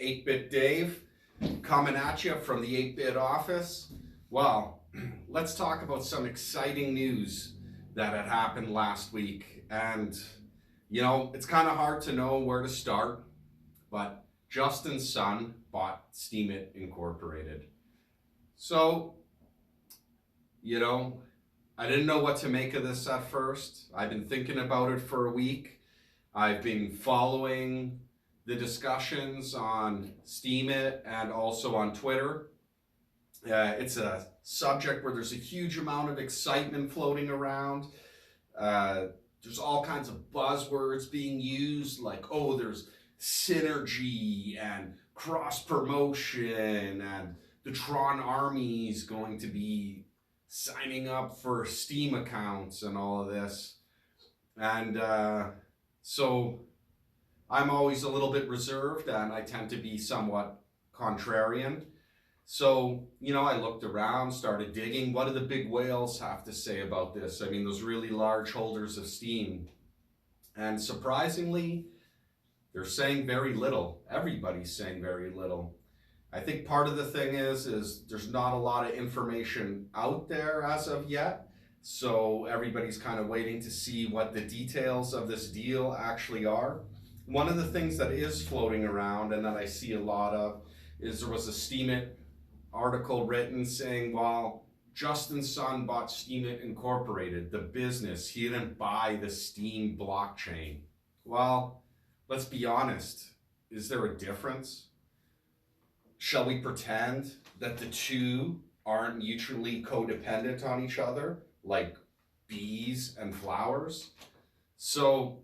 8-Bit Dave coming at you from the 8-Bit office. Well, let's talk about some exciting news that had happened last week. And, it's kind of hard to know where to start, but Justin's son bought Steem Incorporated. So, I didn't know what to make of this at first. I've been thinking about it for a week. I've been following the discussions on Steem and also on Twitter. It's a subject where there's a huge amount of excitement floating around. There's all kinds of buzzwords being used, like, there's synergy and cross promotion, and the Tron army is going to be signing up for Steem accounts and all of this. And so I'm always a little bit reserved, and I tend to be somewhat contrarian. So, I looked around, started digging. What do the big whales have to say about this? I mean, those really large holders of Steem. And surprisingly, they're saying very little. Everybody's saying very little. I think part of the thing is there's not a lot of information out there as of yet. So everybody's kind of waiting to see what the details of this deal actually are. One of the things that is floating around and that I see a lot of is there was a Steem article written saying, well, Justin's son bought Steem Incorporated, the business. He didn't buy the Steem blockchain. Well, let's be honest. Is there a difference? Shall we pretend that the two aren't mutually codependent on each other, like bees and flowers? So,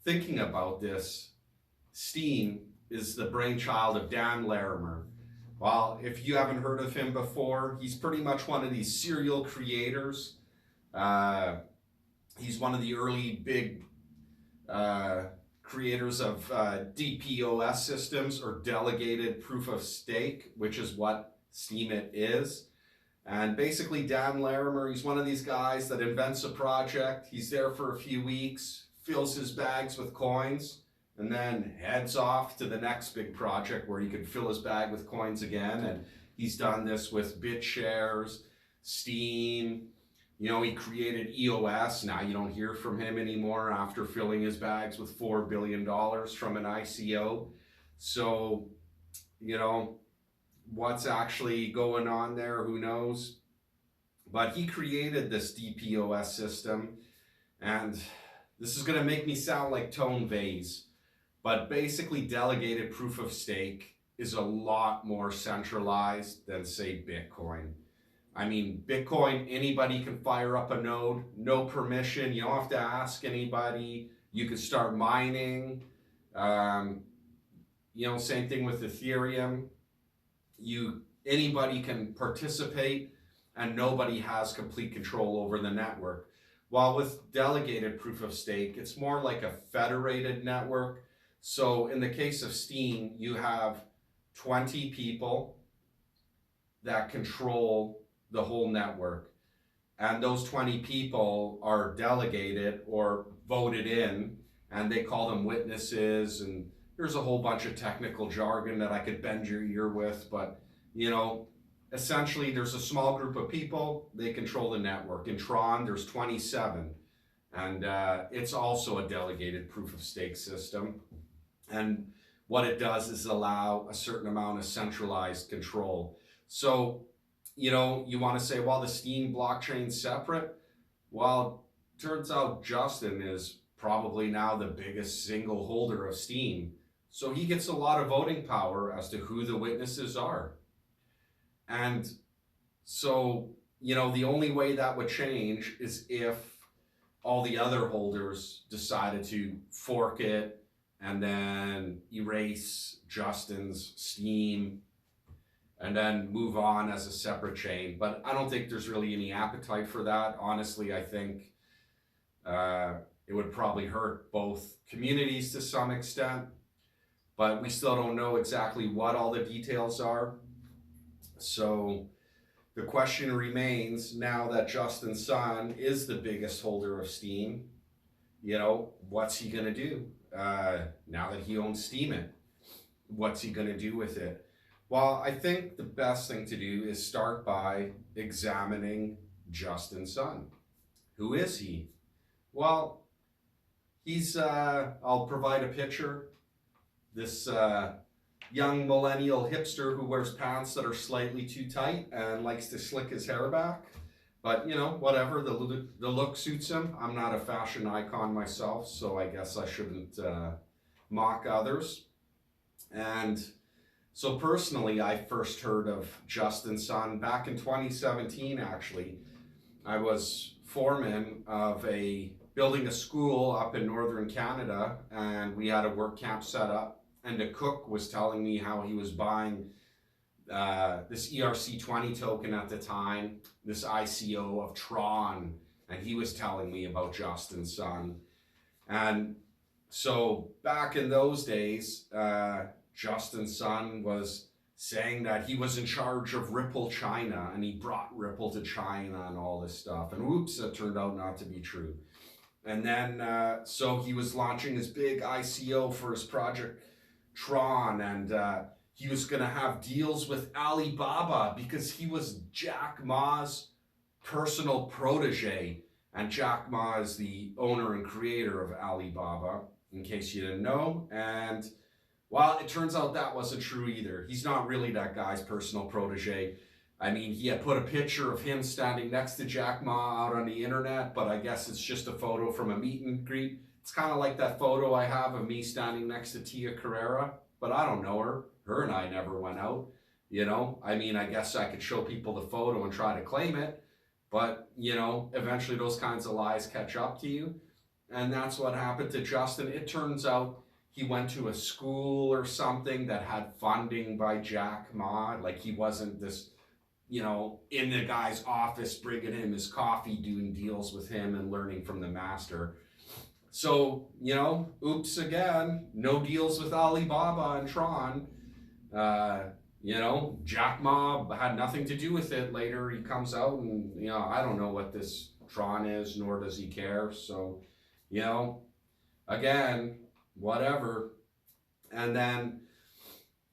thinking about this, Steem is the brainchild of Dan Larimer. Well, if you haven't heard of him before, he's pretty much one of these serial creators. He's one of the early big creators of DPoS systems, or delegated proof of stake, which is what Steem is. And basically Dan Larimer, he's one of these guys that invents a project. He's there for a few weeks, fills his bags with coins, and then heads off to the next big project where he can fill his bag with coins again. And he's done this with BitShares, Steem. He created EOS. Now you don't hear from him anymore after filling his bags with $4 billion from an ICO. So, what's actually going on there, who knows? But he created this DPoS system, and this is going to make me sound like Tone Vase. But basically, delegated proof of stake is a lot more centralized than, say, Bitcoin. I mean, Bitcoin, anybody can fire up a node, no permission. You don't have to ask anybody. You can start mining. Same thing with Ethereum. Anybody can participate, and nobody has complete control over the network. While with delegated proof of stake, it's more like a federated network. So in the case of Steem, you have 20 people that control the whole network. And those 20 people are delegated or voted in, and they call them witnesses. And there's a whole bunch of technical jargon that I could bend your ear with. But, essentially there's a small group of people, they control the network. In Tron, there's 27. And it's also a delegated proof of stake system. And what it does is allow a certain amount of centralized control. So, you want to say, well, the Steem blockchain's separate. Well, turns out Justin is probably now the biggest single holder of Steem. So he gets a lot of voting power as to who the witnesses are. And so, the only way that would change is if all the other holders decided to fork it and then erase Justin's Steem and then move on as a separate chain. But I don't think there's really any appetite for that. Honestly, I think it would probably hurt both communities to some extent, but we still don't know exactly what all the details are. So the question remains, now that Justin's son is the biggest holder of Steem, what's he gonna do now that he owns Steem? what's he going to do with it? Well, I think the best thing to do is start by examining Justin Sun. Who is he? Well, he's, I'll provide a picture. This young millennial hipster who wears pants that are slightly too tight and likes to slick his hair back. But, you know, whatever, the look suits him. I'm not a fashion icon myself, so I guess I shouldn't mock others. And so personally, I first heard of Justin Sun back in 2017, actually. I was foreman of building a school up in northern Canada, and we had a work camp set up, and the cook was telling me how he was buying this ERC20 token at the time, this ICO of Tron, and he was telling me about Justin Sun. And so back in those days, Justin Sun was saying that he was in charge of Ripple China, and he brought Ripple to China and all this stuff. And oops, it turned out not to be true. And then, so he was launching his big ICO for his project Tron, and he was going to have deals with Alibaba because he was Jack Ma's personal protege. And Jack Ma is the owner and creator of Alibaba, in case you didn't know. And well, it turns out that wasn't true either. He's not really that guy's personal protege. I mean, he had put a picture of him standing next to Jack Ma out on the internet, but I guess it's just a photo from a meet and greet. It's kind of like that photo I have of me standing next to Tia Carrera, but I don't know her. Her and I never went out, you know? I mean, I guess I could show people the photo and try to claim it, but, you know, eventually those kinds of lies catch up to you. And that's what happened to Justin. It turns out he went to a school or something that had funding by Jack Ma. Like, he wasn't this, you know, in the guy's office bringing him his coffee, doing deals with him and learning from the master. So, you know, oops again, no deals with Alibaba and Tron. You know, Jack Ma had nothing to do with it. Later he comes out and, you know, I don't know what this Tron is, nor does he care. So, you know, again, whatever. And then,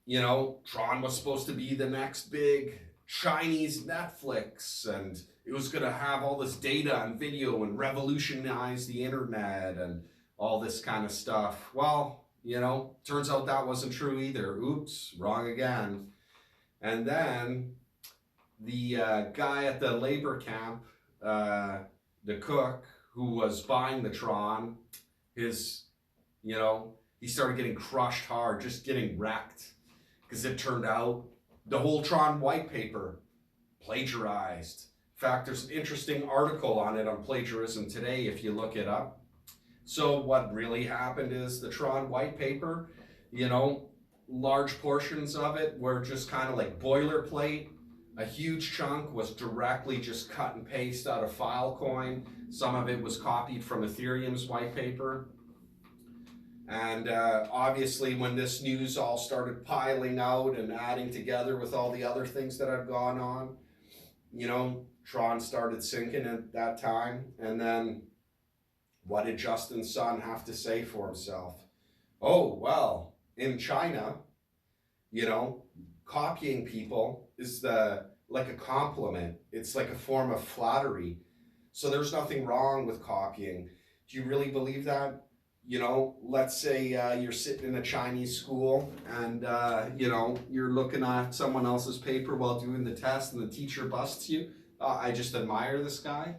you know, Tron was supposed to be the next big Chinese Netflix, and it was going to have all this data and video and revolutionize the internet and all this kind of stuff. Well, you know, turns out that wasn't true either. Oops, wrong again. And then the guy at the labor camp, the cook who was buying the Tron, you know, he started getting crushed hard, just getting wrecked, because it turned out the whole Tron white paper plagiarized. In fact, there's an interesting article on it on Plagiarism today if you look it up. So what really happened is the Tron white paper, you know, large portions of it were just kind of like boilerplate. A huge chunk was directly just cut and paste out of Filecoin. Some of it was copied from Ethereum's white paper. And obviously when this news all started piling out and adding together with all the other things that had gone on, you know, Tron started sinking at that time. And then what did Justin Sun have to say for himself? Oh, well, in China, you know, copying people is like a compliment. It's like a form of flattery. So there's nothing wrong with copying. Do you really believe that? You know, let's say you're sitting in a Chinese school and, you know, you're looking at someone else's paper while doing the test and the teacher busts you. I just admire this guy.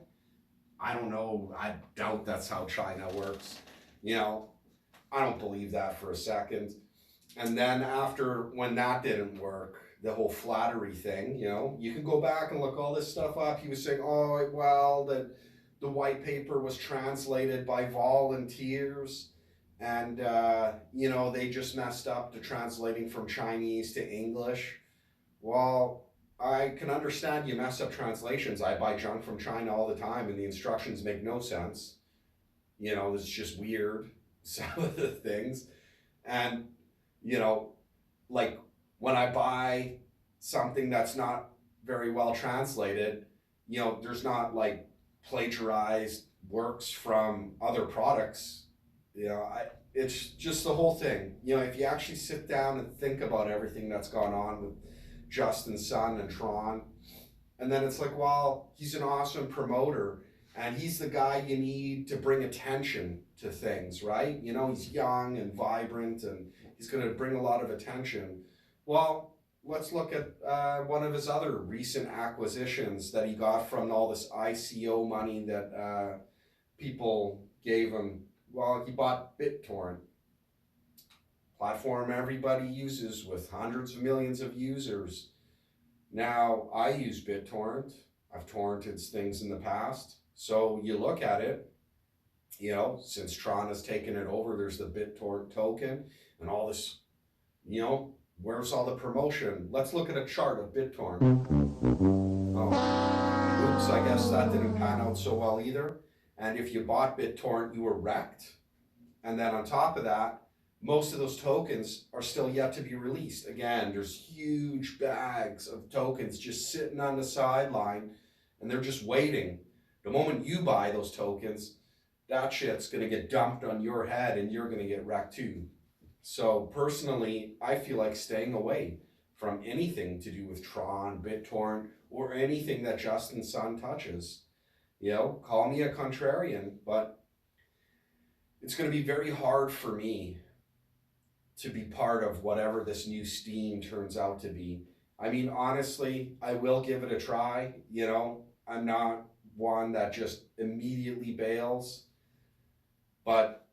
I don't know. I doubt that's how China works. You know, I don't believe that for a second. And then when that didn't work, the whole flattery thing, you know, you can go back and look all this stuff up. He was saying, oh, well, that the white paper was translated by volunteers and, you know, they just messed up the translating from Chinese to English. Well, I can understand you mess up translations. I buy junk from China all the time and the instructions make no sense. You know, it's just weird, some of the things. And, you know, like when I buy something that's not very well translated, you know, there's not like plagiarized works from other products. You know, it's just the whole thing. You know, if you actually sit down and think about everything that's gone on with Justin Sun and Tron, and then it's like, well, he's an awesome promoter and he's the guy you need to bring attention to things, right? You know, he's young and vibrant and he's going to bring a lot of attention. Well, let's look at one of his other recent acquisitions that he got from all this ICO money that people gave him. Well, he bought BitTorrent, platform everybody uses with hundreds of millions of users. Now, I use BitTorrent. I've torrented things in the past. So you look at it, you know, since Tron has taken it over, there's the BitTorrent token and all this, you know, where's all the promotion? Let's look at a chart of BitTorrent. Oh, oops, I guess that didn't pan out so well either. And if you bought BitTorrent, you were wrecked. And then on top of that, most of those tokens are still yet to be released. Again, there's huge bags of tokens just sitting on the sideline and they're just waiting. The moment you buy those tokens, that shit's gonna get dumped on your head and you're gonna get wrecked too. So personally, I feel like staying away from anything to do with Tron, BitTorrent, or anything that Justin Sun touches. You know, call me a contrarian, but it's going to be very hard for me to be part of whatever this new Steem turns out to be. I mean, honestly, I will give it a try. You know, I'm not one that just immediately bails, but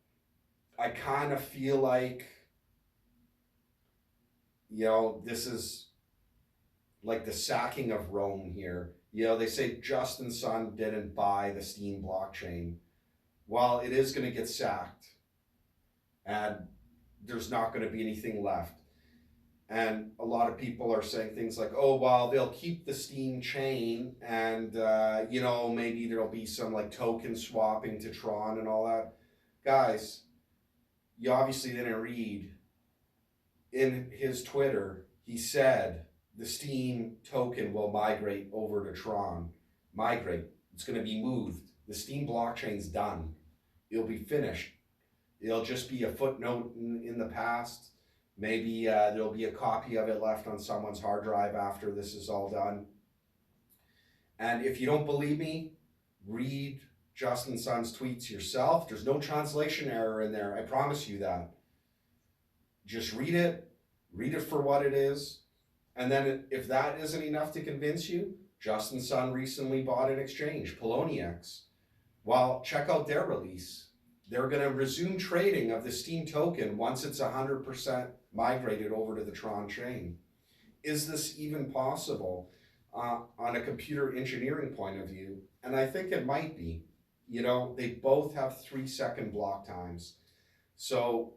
I kind of feel like, you know, this is like the sacking of Rome here. You know, they say Justin Sun didn't buy the Steem blockchain. Well, it is going to get sacked and there's not going to be anything left. And a lot of people are saying things like, oh, well, they'll keep the Steem chain and, you know, maybe there'll be some like token swapping to Tron and all that. Guys, you obviously didn't read. In his Twitter, he said the Steem token will migrate over to Tron. Migrate. It's going to be moved. The Steem blockchain's done. It'll be finished. It'll just be a footnote in the past. Maybe there'll be a copy of it left on someone's hard drive after this is all done. And if you don't believe me, read Justin Sun's tweets yourself. There's no translation error in there. I promise you that. Just read it for what it is. And then if that isn't enough to convince you, Justin Sun recently bought an exchange, Poloniex. Well, check out their release. They're going to resume trading of the Steem token once it's 100% migrated over to the Tron chain. Is this even possible on a computer engineering point of view? And I think it might be. You know, they both have 3-second block times. So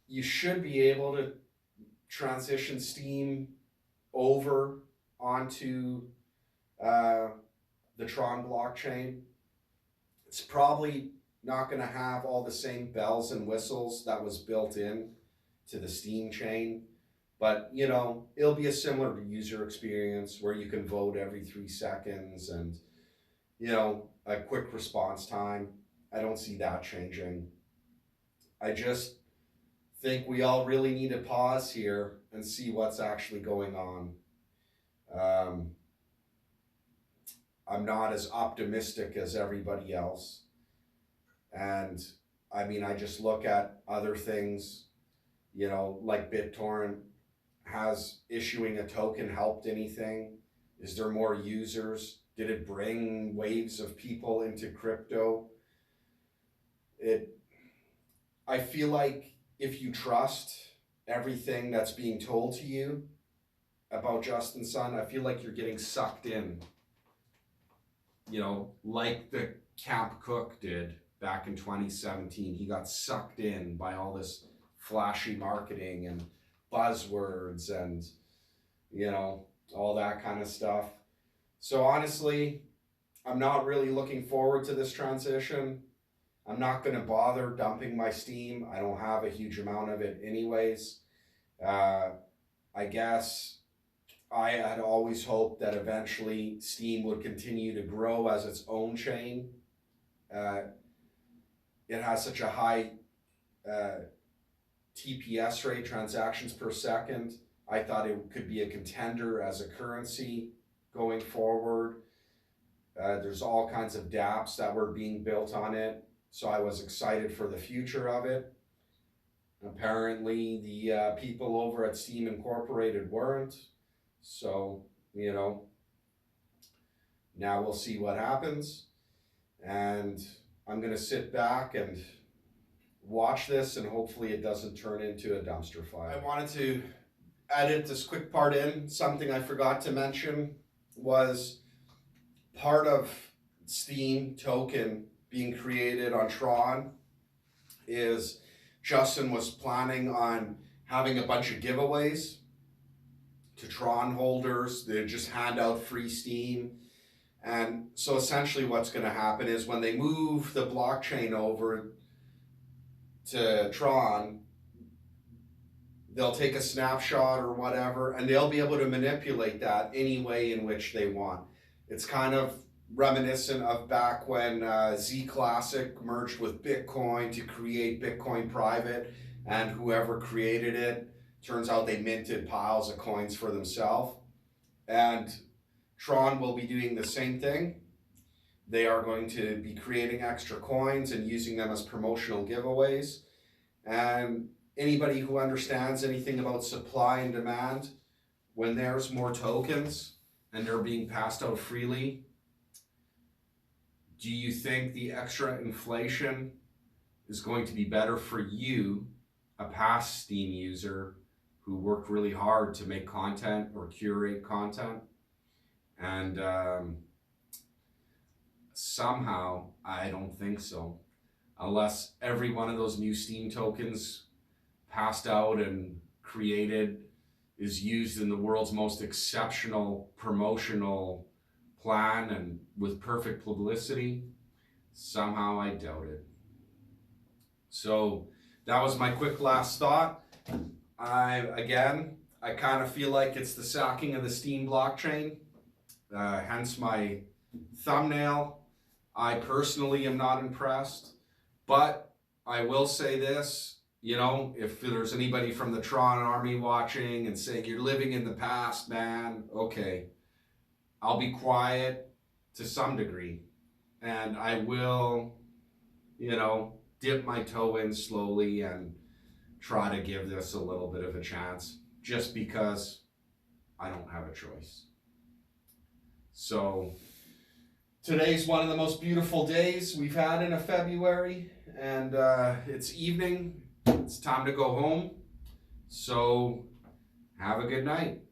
you should be able to transition Steem over onto the Tron blockchain. It's probably not going to have all the same bells and whistles that was built in to the Steem chain, but you know, it'll be a similar user experience where you can vote every 3 seconds and, you know, a quick response time. I don't see that changing. I just think we all really need to pause here and see what's actually going on. I'm not as optimistic as everybody else. And I mean, I just look at other things, you know, like BitTorrent. Has issuing a token helped anything? Is there more users? Did it bring waves of people into crypto? I feel like if you trust everything that's being told to you about Justin Sun, I feel like you're getting sucked in. You know, like the Camp Cook did back in 2017. He got sucked in by all this flashy marketing and buzzwords and, you know, all that kind of stuff. So honestly, I'm not really looking forward to this transition. I'm not going to bother dumping my Steem. I don't have a huge amount of it anyways. I guess I had always hoped that eventually Steem would continue to grow as its own chain. It has such a high TPS rate, transactions per second. I thought it could be a contender as a currency going forward. There's all kinds of dApps that were being built on it, so I was excited for the future of it. Apparently, the people over at Steem Incorporated weren't, so, you know, now we'll see what happens. And I'm going to sit back and watch this, and hopefully it doesn't turn into a dumpster fire. I wanted to edit this quick part in. Something I forgot to mention was part of Steem token being created on Tron is Justin was planning on having a bunch of giveaways to Tron holders. They just hand out free Steem. And so essentially what's going to happen is when they move the blockchain over to Tron, they'll take a snapshot or whatever, and they'll be able to manipulate that any way in which they want. It's kind of reminiscent of back when Z Classic merged with Bitcoin to create Bitcoin Private, and whoever created it, turns out they minted piles of coins for themselves. And Tron will be doing the same thing. They are going to be creating extra coins and using them as promotional giveaways. And anybody who understands anything about supply and demand, when there's more tokens and they're being passed out freely, do you think the extra inflation is going to be better for you, a past Steem user who worked really hard to make content or curate content? And somehow, I don't think so. Unless every one of those new Steem tokens passed out and created is used in the world's most exceptional promotional plan and with perfect publicity, somehow I doubt it. So that was my quick last thought. I kind of feel like it's the sacking of the Steem blockchain. Hence my thumbnail. I personally am not impressed, but I will say this, you know, if there's anybody from the Tron army watching and saying you're living in the past, man, okay, I'll be quiet to some degree, and I will, you know, dip my toe in slowly and try to give this a little bit of a chance, just because I don't have a choice. So today's one of the most beautiful days we've had in a February, and it's evening. It's time to go home. So have a good night.